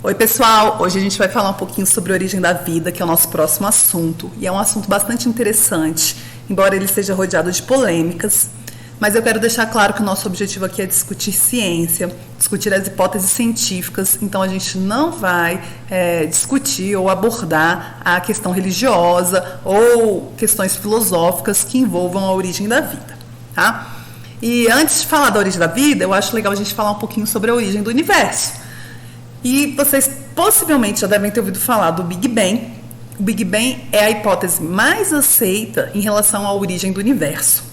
Oi pessoal, hoje a gente vai falar um pouquinho sobre a origem da vida, que é o nosso próximo assunto. E é um assunto bastante interessante, embora ele esteja rodeado de polêmicas. Mas eu quero deixar claro que o nosso objetivo aqui é discutir ciência, discutir as hipóteses científicas. Então a gente não vai discutir ou abordar a questão religiosa ou questões filosóficas que envolvam a origem da vida, tá? E antes de falar da origem da vida, eu acho legal a gente falar um pouquinho sobre a origem do universo. E vocês possivelmente já devem ter ouvido falar do Big Bang. O Big Bang é a hipótese mais aceita em relação à origem do universo.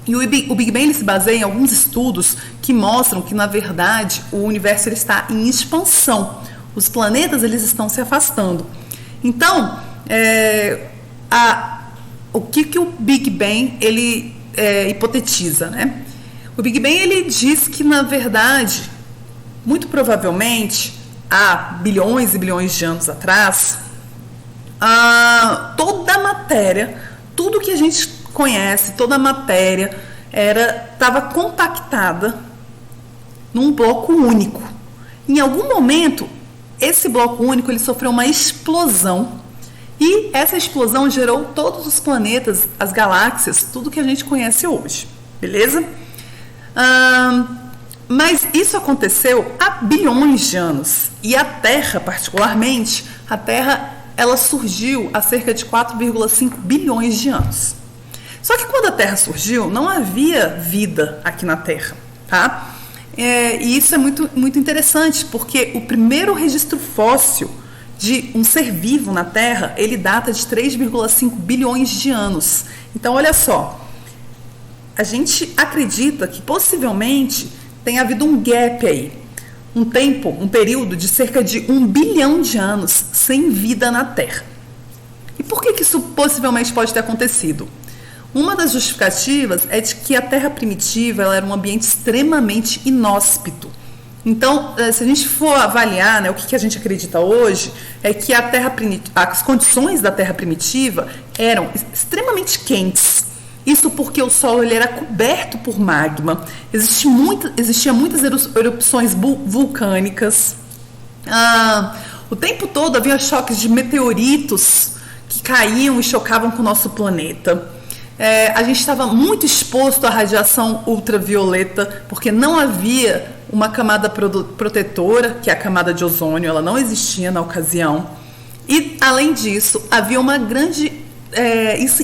E o Big Bang ele se baseia em alguns estudos que mostram que, na verdade, o universo ele está em expansão. Os planetas eles estão se afastando. Então, o que o Big Bang ele hipotetiza, né? O Big Bang ele diz que, na verdade, muito provavelmente, há bilhões e bilhões de anos atrás, toda a matéria, tudo que a gente conhece, toda a matéria estava compactada num bloco único. Em algum momento, esse bloco único ele sofreu uma explosão e essa explosão gerou todos os planetas, as galáxias, tudo que a gente conhece hoje, beleza? Mas isso aconteceu há bilhões de anos e a Terra, particularmente, a Terra ela surgiu há cerca de 4,5 bilhões de anos. Só que quando a Terra surgiu, não havia vida aqui na Terra, tá? E isso é muito, muito interessante, porque o primeiro registro fóssil de um ser vivo na Terra, ele data de 3,5 bilhões de anos. Então, olha só, a gente acredita que possivelmente tem havido um gap aí, um período de cerca de 1 bilhão de anos sem vida na Terra. E por que isso possivelmente pode ter acontecido? Uma das justificativas é de que a Terra primitiva ela era um ambiente extremamente inóspito. Então, se a gente for avaliar, né, o que a gente acredita hoje, é que as condições da Terra primitiva eram extremamente quentes. Isso porque o solo ele era coberto por magma, existiam muitas erupções vulcânicas, o tempo todo havia choques de meteoritos que caíam e chocavam com o nosso planeta. A gente estava muito exposto à radiação ultravioleta, porque não havia uma camada protetora, que é a camada de ozônio, ela não existia na ocasião. E, além disso, havia uma grande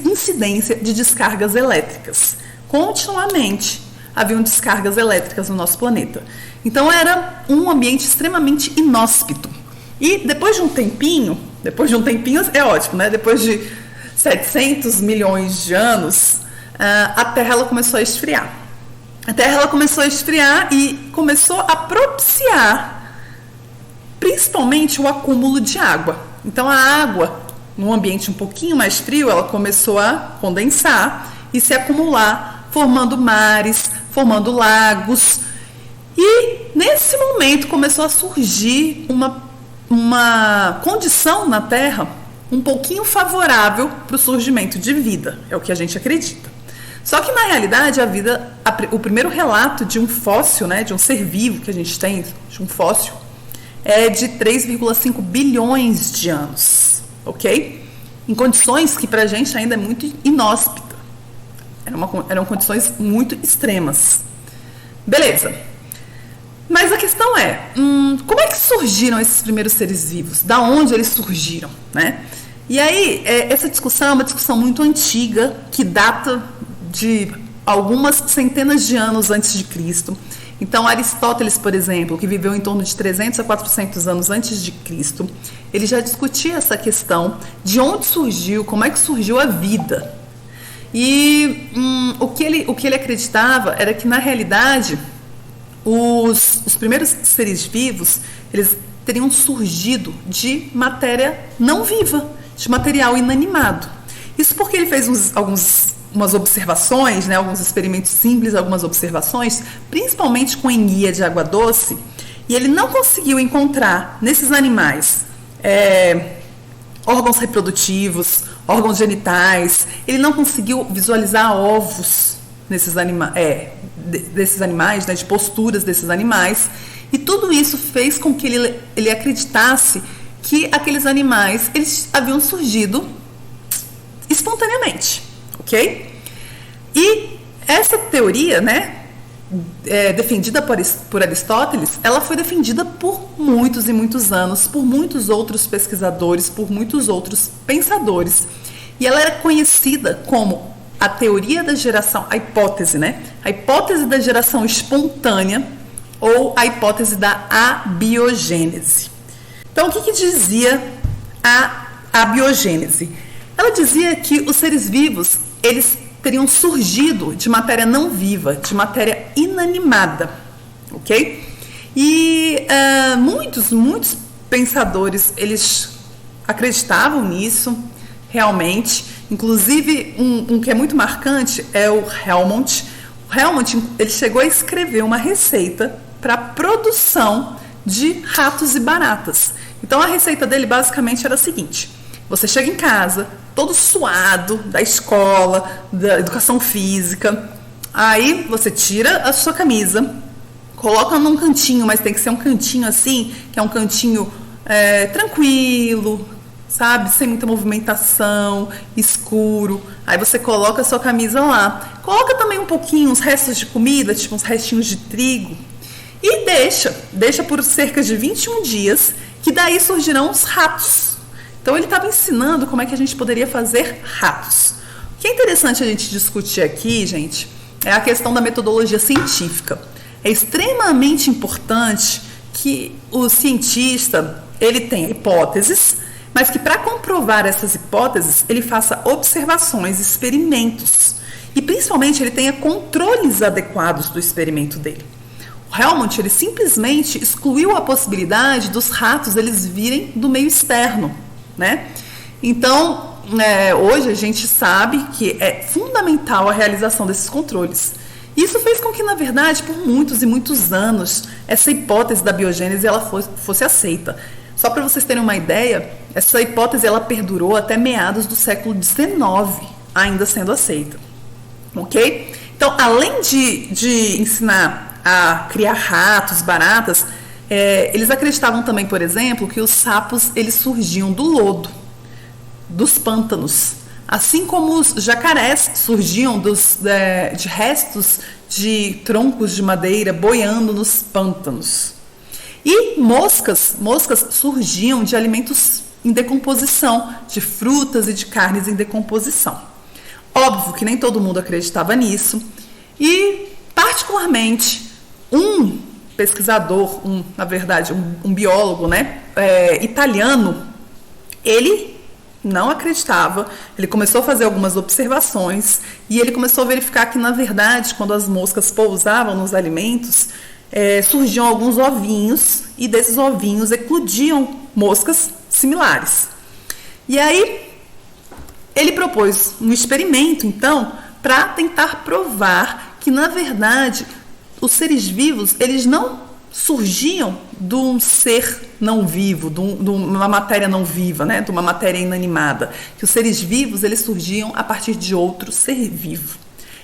incidência de descargas elétricas. Continuamente haviam descargas elétricas no nosso planeta. Então era um ambiente extremamente inóspito. E depois de um tempinho é ótimo, né? Depois de 700 milhões de anos, a Terra ela começou a esfriar. A Terra ela começou a esfriar e começou a propiciar principalmente o acúmulo de água. Então a água num ambiente um pouquinho mais frio, ela começou a condensar e se acumular, formando mares, formando lagos. E, nesse momento, começou a surgir uma condição na Terra um pouquinho favorável para o surgimento de vida, é o que a gente acredita. Só que, na realidade, o primeiro relato de um fóssil, né, de um ser vivo que a gente tem, de um fóssil, é de 3,5 bilhões de anos. Ok? Em condições que pra gente ainda é muito inóspita. Eram condições muito extremas. Beleza. Mas a questão é, como é que surgiram esses primeiros seres vivos? Da onde eles surgiram, né? E aí, essa discussão é uma discussão muito antiga, que data de algumas centenas de anos antes de Cristo. Então, Aristóteles, por exemplo, que viveu em torno de 300 a 400 anos antes de Cristo, ele já discutia essa questão de onde surgiu, como é que surgiu a vida. E o que ele acreditava era que, na realidade, os primeiros seres vivos, eles teriam surgido de matéria não viva, de material inanimado. Isso porque ele fez umas observações, né, alguns experimentos simples, algumas observações, principalmente com enguia de água doce, e ele não conseguiu encontrar nesses animais órgãos reprodutivos, órgãos genitais, ele não conseguiu visualizar ovos desses animais, né, de posturas desses animais, E tudo isso fez com que ele acreditasse que aqueles animais eles haviam surgido espontaneamente, ok? E essa teoria, né, defendida por Aristóteles, ela foi defendida por muitos e muitos anos, por muitos outros pesquisadores, por muitos outros pensadores. E ela era conhecida como a teoria da geração, a hipótese, né? A hipótese da geração espontânea ou a hipótese da abiogênese. Então, o que dizia a abiogênese? Ela dizia que os seres vivos, eles teriam surgido de matéria não viva, de matéria inanimada, ok? E muitos pensadores, eles acreditavam nisso, realmente. Inclusive, um que é muito marcante é o Helmont. O Helmont, ele chegou a escrever uma receita para a produção de ratos e baratas. Então, a receita dele basicamente era a seguinte: você chega em casa, todo suado da escola, da educação física, aí você tira a sua camisa, coloca num cantinho, mas tem que ser um cantinho assim, que é um cantinho tranquilo, sabe, sem muita movimentação, escuro. Aí você coloca a sua camisa lá, coloca também um pouquinho, uns restos de comida, tipo uns restinhos de trigo, e deixa por cerca de 21 dias, que daí surgirão os ratos. Então ele estava ensinando como é que a gente poderia fazer ratos. O que é interessante a gente discutir aqui, gente, é a questão da metodologia científica. É extremamente importante que o cientista ele tenha hipóteses, mas que para comprovar essas hipóteses ele faça observações, experimentos e principalmente ele tenha controles adequados do experimento dele. O Helmont, ele simplesmente excluiu a possibilidade dos ratos eles virem do meio externo, né? Então, hoje a gente sabe que é fundamental a realização desses controles. Isso fez com que, na verdade, por muitos e muitos anos, essa hipótese da biogênese ela fosse aceita. Só para vocês terem uma ideia, essa hipótese ela perdurou até meados do século XIX, ainda sendo aceita. Ok? Então, além de ensinar a criar ratos, baratas, eles acreditavam também, por exemplo, que os sapos eles surgiam do lodo, dos pântanos, assim como os jacarés surgiam de restos de troncos de madeira boiando nos pântanos. E moscas surgiam de alimentos em decomposição, de frutas e de carnes em decomposição. Óbvio que nem todo mundo acreditava nisso e, particularmente, um pesquisador, um biólogo, né, italiano, ele não acreditava, ele começou a fazer algumas observações e ele começou a verificar que, na verdade, quando as moscas pousavam nos alimentos, surgiam alguns ovinhos e desses ovinhos eclodiam moscas similares. E aí, ele propôs um experimento, então, para tentar provar que, na verdade, os seres vivos, eles não surgiam de um ser não vivo, de uma matéria não viva, né? De uma matéria inanimada. Que os seres vivos, eles surgiam a partir de outro ser vivo.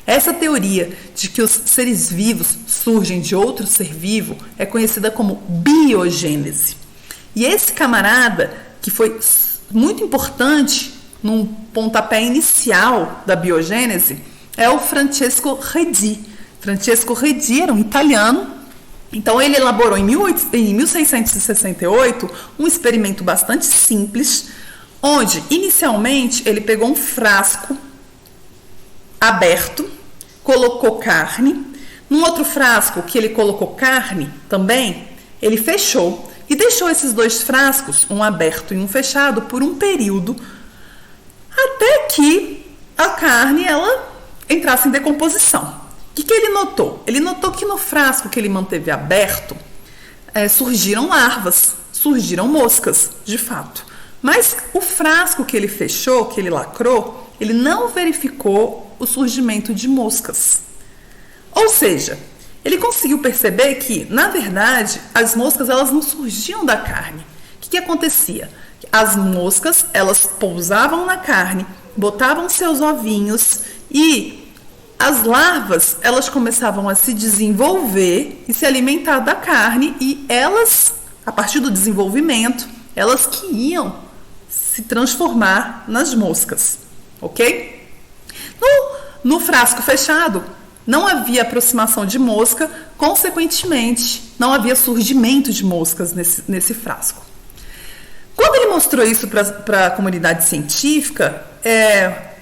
Essa teoria de que os seres vivos surgem de outro ser vivo é conhecida como biogênese. E esse camarada, que foi muito importante num pontapé inicial da biogênese, é o Francesco Redi. Francesco Redi era um italiano, então ele elaborou em 1668 um experimento bastante simples, onde inicialmente ele pegou um frasco aberto, colocou carne, num outro frasco que ele colocou carne também, ele fechou e deixou esses dois frascos, um aberto e um fechado, por um período, até que a carne ela entrasse em decomposição. O que ele notou? Ele notou que no frasco que ele manteve aberto, surgiram larvas, surgiram moscas, de fato. Mas o frasco que ele fechou, que ele lacrou, ele não verificou o surgimento de moscas. Ou seja, ele conseguiu perceber que, na verdade, as moscas elas não surgiam da carne. O que acontecia? As moscas, elas pousavam na carne, botavam seus ovinhos e as larvas, elas começavam a se desenvolver e se alimentar da carne, e elas, a partir do desenvolvimento, elas que iam se transformar nas moscas, ok? No frasco fechado, não havia aproximação de mosca, consequentemente, não havia surgimento de moscas nesse frasco. Quando ele mostrou isso para a comunidade científica,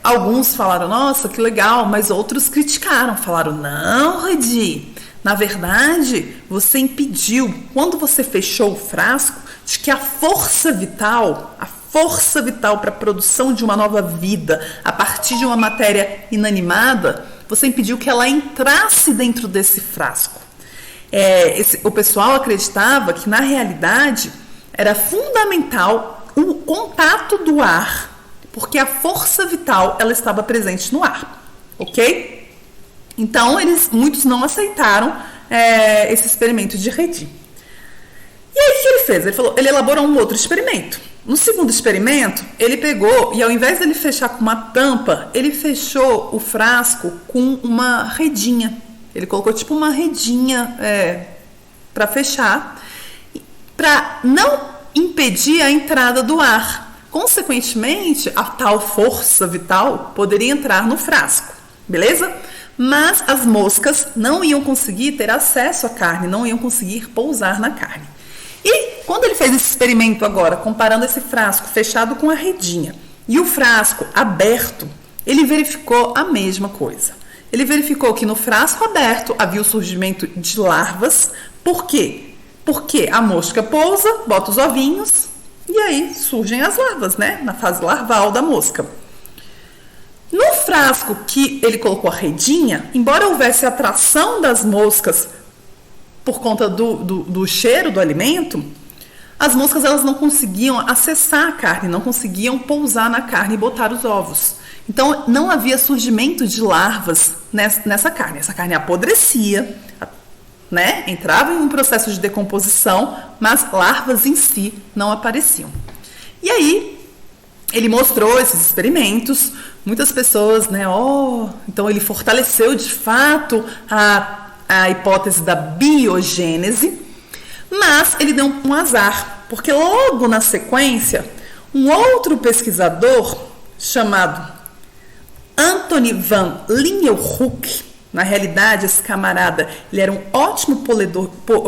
alguns falaram, nossa, que legal, mas outros criticaram, falaram, não, Redi, na verdade, você impediu, quando você fechou o frasco, de que a força vital para a produção de uma nova vida, a partir de uma matéria inanimada, você impediu que ela entrasse dentro desse frasco. O pessoal acreditava que, na realidade, era fundamental o contato do ar, porque a força vital ela estava presente no ar, ok? Então, muitos não aceitaram esse experimento de Redi. E aí, o que ele fez? Ele elaborou um outro experimento. No segundo experimento, ele pegou e, ao invés de ele fechar com uma tampa, ele fechou o frasco com uma redinha. Ele colocou tipo uma redinha para fechar, para não impedir a entrada do ar. Consequentemente, a tal força vital poderia entrar no frasco, beleza? Mas as moscas não iam conseguir ter acesso à carne, não iam conseguir pousar na carne. E quando ele fez esse experimento agora, comparando esse frasco fechado com a redinha e o frasco aberto, ele verificou a mesma coisa. Ele verificou que no frasco aberto havia o surgimento de larvas. Por quê? Porque a mosca pousa, bota os ovinhos e aí surgem as larvas, né? Na fase larval da mosca. No frasco que ele colocou a redinha, embora houvesse atração das moscas por conta do cheiro do alimento, as moscas elas não conseguiam acessar a carne, não conseguiam pousar na carne e botar os ovos. Então, não havia surgimento de larvas nessa carne. Essa carne apodrecia, né? Entrava em um processo de decomposição, mas larvas em si não apareciam. E aí, ele mostrou esses experimentos, muitas pessoas, né? Então ele fortaleceu de fato a hipótese da biogênese, mas ele deu um azar, porque logo na sequência, um outro pesquisador chamado Anthony van Leeuwenhoek, na realidade esse camarada, ele era um ótimo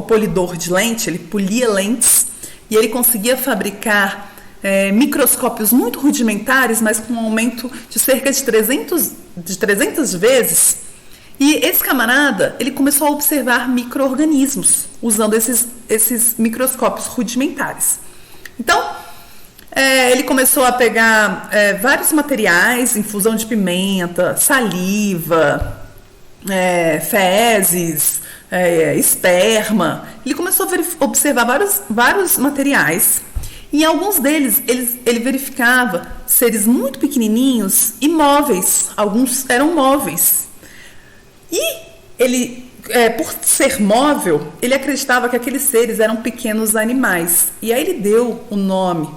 polidor de lente, ele polia lentes e ele conseguia fabricar microscópios muito rudimentares, mas com um aumento de cerca de 300 vezes. E esse camarada, ele começou a observar micro-organismos usando esses microscópios rudimentares. Então, ele começou a pegar vários materiais, infusão de pimenta, saliva, fezes, esperma. Ele começou a observar vários materiais. E em alguns deles, ele verificava seres muito pequenininhos e móveis. Alguns eram móveis. E ele, por ser móvel, ele acreditava que aqueles seres eram pequenos animais. E aí ele deu o nome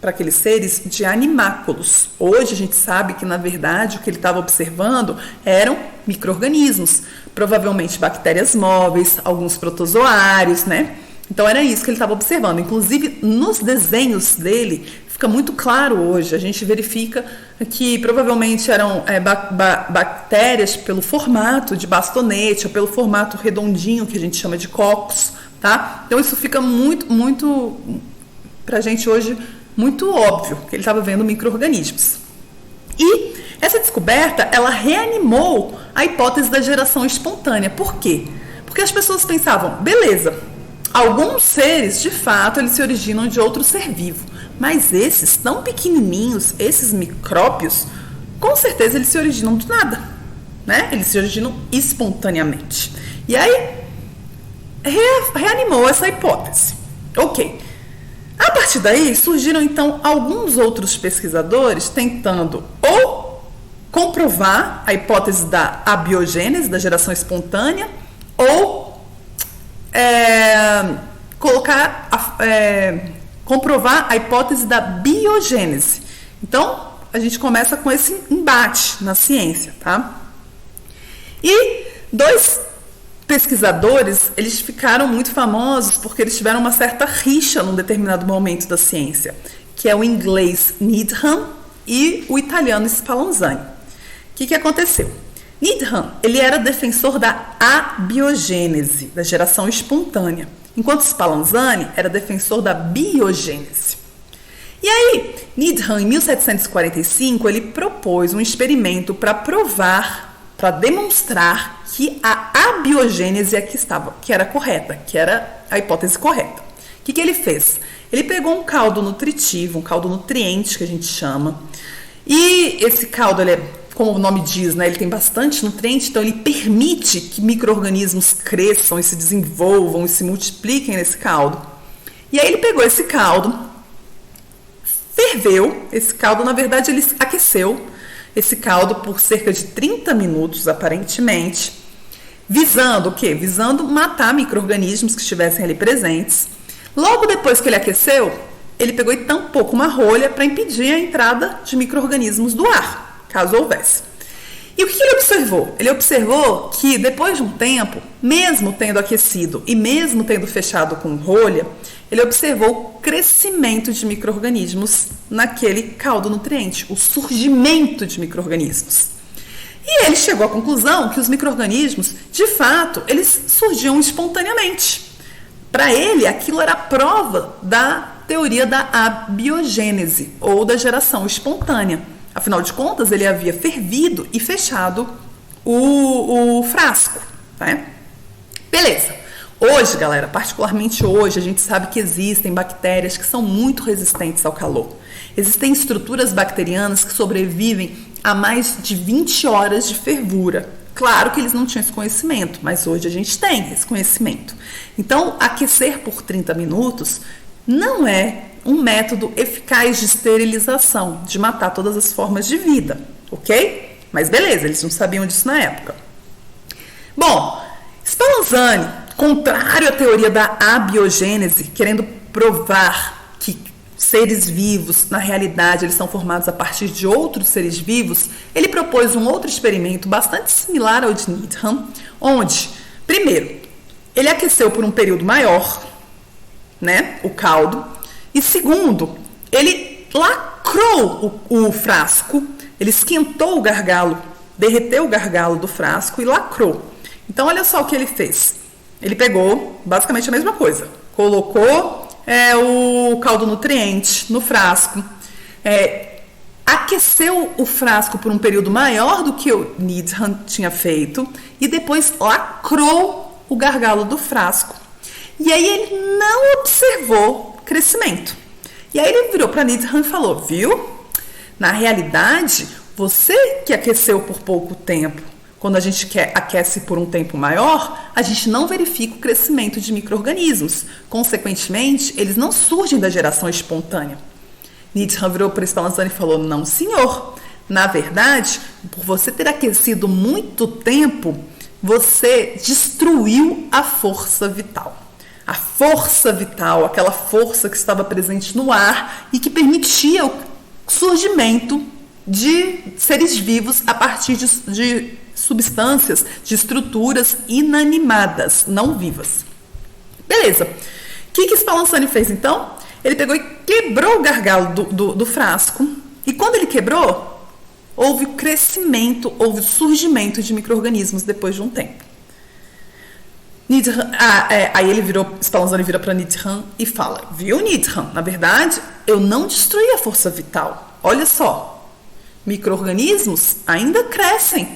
para aqueles seres de animáculos. Hoje a gente sabe que, na verdade, o que ele estava observando eram micro-organismos. Provavelmente bactérias móveis, alguns protozoários, né? Então era isso que ele estava observando. Inclusive, nos desenhos dele, fica muito claro hoje. A gente verifica que provavelmente eram bactérias pelo formato de bastonete ou pelo formato redondinho que a gente chama de cocos, tá? Então isso fica muito pra gente hoje muito óbvio que ele estava vendo micro-organismos. E essa descoberta, ela reanimou a hipótese da geração espontânea. Por quê? Porque as pessoas pensavam, beleza, alguns seres, de fato, eles se originam de outro ser vivo. Mas esses, tão pequenininhos, esses micróbios, com certeza eles se originam do nada, né? Eles se originam espontaneamente. E aí, reanimou essa hipótese. Ok. A partir daí, surgiram, então, alguns outros pesquisadores tentando ou comprovar a hipótese da abiogênese, da geração espontânea, ou comprovar a hipótese da biogênese. Então, a gente começa com esse embate na ciência, tá? E dois pesquisadores, eles ficaram muito famosos porque eles tiveram uma certa rixa num determinado momento da ciência, que é o inglês Needham e o italiano Spallanzani. O que aconteceu? Needham, ele era defensor da abiogênese, da geração espontânea, enquanto Spallanzani era defensor da biogênese. E aí, Needham, em 1745, ele propôs um experimento para provar, para demonstrar que a abiogênese é que era correta, que era a hipótese correta. O que ele fez? Ele pegou um caldo nutritivo, um caldo nutriente que a gente chama, e esse caldo, ele é, como o nome diz, né, ele tem bastante nutriente, então ele permite que micro-organismos cresçam e se desenvolvam e se multipliquem nesse caldo. E aí ele pegou esse caldo, ferveu esse caldo, na verdade ele aqueceu esse caldo por cerca de 30 minutos, aparentemente, visando o quê? Visando matar micro-organismos que estivessem ali presentes. Logo depois que ele aqueceu, ele pegou e tampou com uma rolha para impedir a entrada de micro-organismos do ar, caso houvesse. E o que ele observou? Ele observou que depois de um tempo, mesmo tendo aquecido e mesmo tendo fechado com rolha, ele observou o crescimento de micro-organismos naquele caldo nutriente, o surgimento de micro-organismos. E ele chegou à conclusão que os micro-organismos, de fato, eles surgiam espontaneamente. Para ele, aquilo era a prova da teoria da abiogênese, ou da geração espontânea. Afinal de contas, ele havia fervido e fechado o frasco, né? Beleza. Hoje, galera, particularmente hoje, a gente sabe que existem bactérias que são muito resistentes ao calor. Existem estruturas bacterianas que sobrevivem a mais de 20 horas de fervura. Claro que eles não tinham esse conhecimento, mas hoje a gente tem esse conhecimento. Então, aquecer por 30 minutos não é um método eficaz de esterilização, de matar todas as formas de vida, ok? Mas beleza, eles não sabiam disso na época. Bom, Spallanzani, contrário à teoria da abiogênese, querendo provar que seres vivos, na realidade, eles são formados a partir de outros seres vivos, ele propôs um outro experimento bastante similar ao de Needham, onde, primeiro, ele aqueceu por um período maior, né, o caldo, e segundo, ele lacrou o frasco, ele esquentou o gargalo, derreteu o gargalo do frasco e lacrou. Então, olha só o que ele fez. Ele pegou basicamente a mesma coisa, colocou o caldo nutriente no frasco, aqueceu o frasco por um período maior do que o Needham tinha feito e depois lacrou o gargalo do frasco. E aí ele não observou crescimento. E aí ele virou para Needham e falou, viu? Na realidade, você que aqueceu por pouco tempo, quando a gente aquece por um tempo maior, a gente não verifica o crescimento de micro-organismos. Consequentemente, eles não surgem da geração espontânea. Needham virou para Spallanzani e falou, não senhor. Na verdade, por você ter aquecido muito tempo, você destruiu a força vital. A força vital, aquela força que estava presente no ar e que permitia o surgimento de seres vivos a partir de substâncias, de estruturas inanimadas, não vivas. Beleza. O que Spallanzani fez então? Ele pegou e quebrou o gargalo do frasco e quando ele quebrou, houve o crescimento, houve o surgimento de micro-organismos depois de um tempo. Aí Spallanzani vira para Needham e fala, viu Needham, na verdade eu não destruí a força vital, olha só, micro-organismos ainda crescem,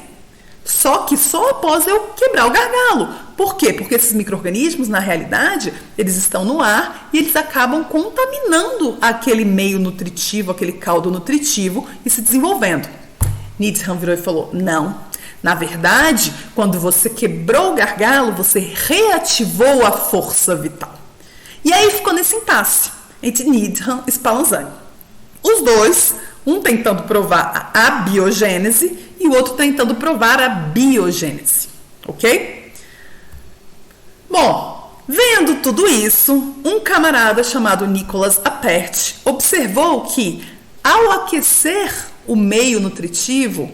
só que só após eu quebrar o gargalo. Por quê? Porque esses micro-organismos, na realidade, eles estão no ar e eles acabam contaminando aquele meio nutritivo, aquele caldo nutritivo e se desenvolvendo. Needham virou e falou, não. Na verdade, quando você quebrou o gargalo, você reativou a força vital. E aí ficou nesse impasse entre Needham e Spallanzani. Os dois, um tentando provar a abiogênese e o outro tentando provar a biogênese. Ok? Bom, vendo tudo isso, um camarada chamado Nicholas Appert observou que, ao aquecer o meio nutritivo,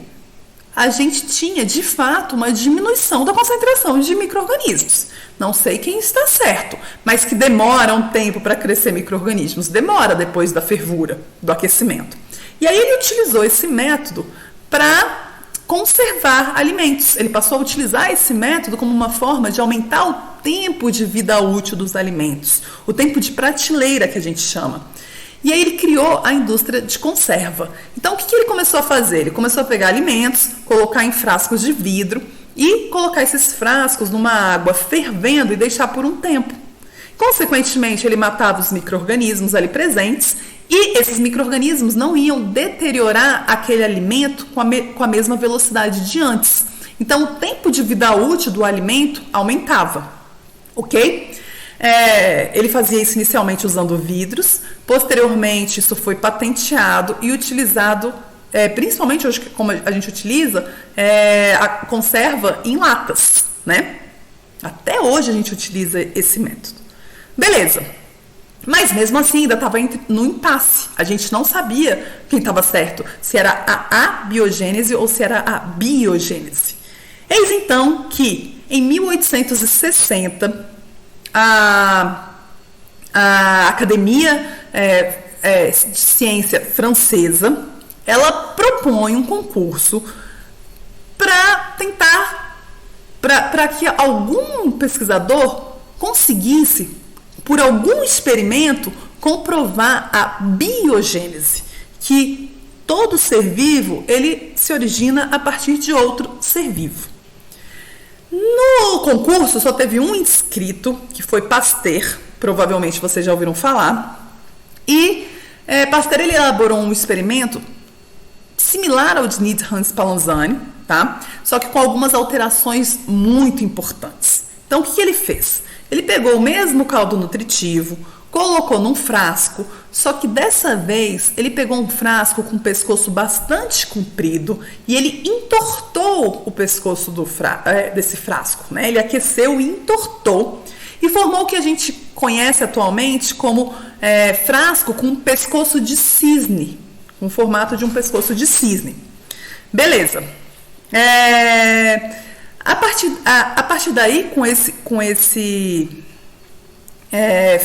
a gente tinha, de fato, uma diminuição da concentração de micro-organismos. Não sei quem está certo, mas que demora um tempo para crescer micro-organismos. Demora depois da fervura, do aquecimento. E aí ele utilizou esse método para conservar alimentos. Ele passou a utilizar esse método como uma forma de aumentar o tempo de vida útil dos alimentos, o tempo de prateleira que a gente chama. E aí ele criou a indústria de conserva. Então o que ele começou a fazer? Ele começou a pegar alimentos, colocar em frascos de vidro e colocar esses frascos numa água fervendo e deixar por um tempo. Consequentemente, ele matava os micro-organismos ali presentes e esses micro-organismos não iam deteriorar aquele alimento com a mesma velocidade de antes. Então, o tempo de vida útil do alimento aumentava, ok? Ele fazia isso inicialmente usando vidros, posteriormente isso foi patenteado e utilizado, principalmente hoje, como a gente utiliza, a conserva em latas, né? Até hoje a gente utiliza esse método. Beleza. Mas mesmo assim ainda estava no impasse. A gente não sabia quem estava certo, se era a abiogênese ou se era a biogênese. Eis então que em 1860 a Academia de Ciência Francesa ela propõe um concurso para tentar para que algum pesquisador conseguisse, por algum experimento, comprovar a biogênese, que todo ser vivo ele se origina a partir de outro ser vivo. No concurso só teve um inscrito, que foi Pasteur, provavelmente vocês já ouviram falar, e Pasteur ele elaborou um experimento similar ao de Hans Spallanzani, tá? Só que com algumas alterações muito importantes. Então o que ele fez? Ele pegou o mesmo caldo nutritivo, colocou num frasco, só que dessa vez ele pegou um frasco com um pescoço bastante comprido e ele entortou o pescoço desse frasco, né? Ele aqueceu e entortou e formou o que a gente conhece atualmente como frasco com um pescoço de cisne, com o formato de um pescoço de cisne. Beleza. A partir daí, com esse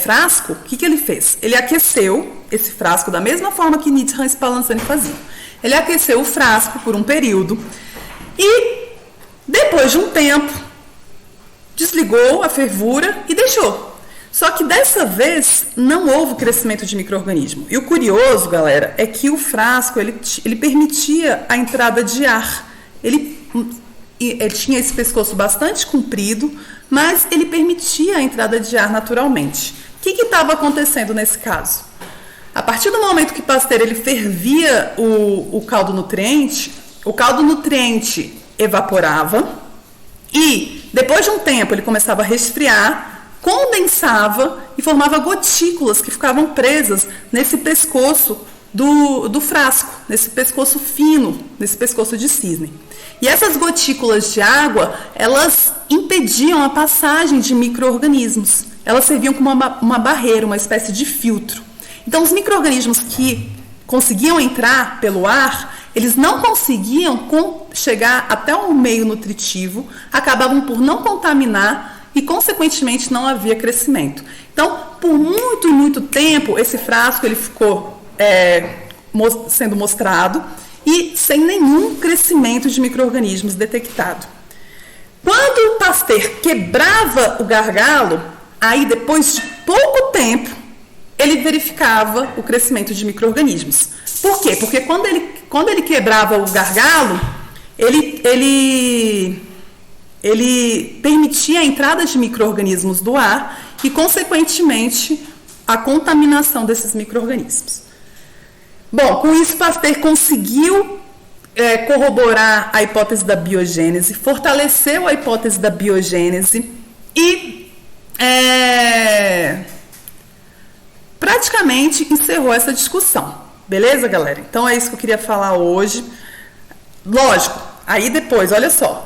frasco, o que ele fez? Ele aqueceu esse frasco da mesma forma que Hans Spallanzani fazia. Ele aqueceu o frasco por um período e, depois de um tempo, desligou a fervura e deixou. Só que dessa vez não houve crescimento de micro-organismo. E o curioso, galera, é que o frasco ele permitia a entrada de ar. Ele tinha esse pescoço bastante comprido, mas ele permitia a entrada de ar naturalmente. O que estava acontecendo nesse caso? A partir do momento que Pasteur ele fervia o caldo nutriente evaporava e depois de um tempo ele começava a resfriar, condensava e formava gotículas que ficavam presas nesse pescoço do frasco, nesse pescoço fino, nesse pescoço de cisne. E essas gotículas de água, elas impediam a passagem de micro-organismos. Elas serviam como uma barreira, uma espécie de filtro. Então, os micro-organismos que conseguiam entrar pelo ar, eles não conseguiam chegar até o meio nutritivo, acabavam por não contaminar e, consequentemente, não havia crescimento. Então, por muito e muito tempo, esse frasco ele ficou sendo mostrado e sem nenhum crescimento de micro-organismos detectado. Quando o Pasteur quebrava o gargalo, aí depois de pouco tempo, ele verificava o crescimento de micro-organismos. Por quê? Porque quando ele quebrava o gargalo, ele permitia a entrada de micro-organismos do ar e, consequentemente, a contaminação desses micro-organismos. Bom, com isso Pasteur conseguiu corroborar a hipótese da biogênese, fortaleceu a hipótese da biogênese e praticamente encerrou essa discussão. Beleza, galera? Então é isso que eu queria falar hoje. Lógico, aí depois, olha só,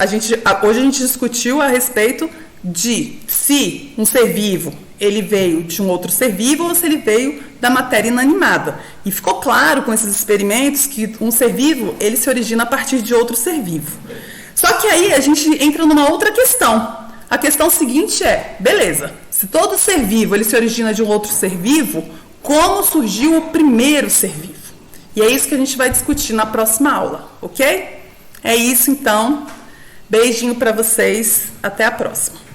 hoje a gente discutiu a respeito de se um ser vivo ele veio de um outro ser vivo ou se ele veio da matéria inanimada. E ficou claro com esses experimentos que um ser vivo, ele se origina a partir de outro ser vivo. Só que aí a gente entra numa outra questão. A questão seguinte é, beleza, se todo ser vivo ele se origina de um outro ser vivo, como surgiu o primeiro ser vivo? E é isso que a gente vai discutir na próxima aula, ok? É isso então. Beijinho para vocês. Até a próxima.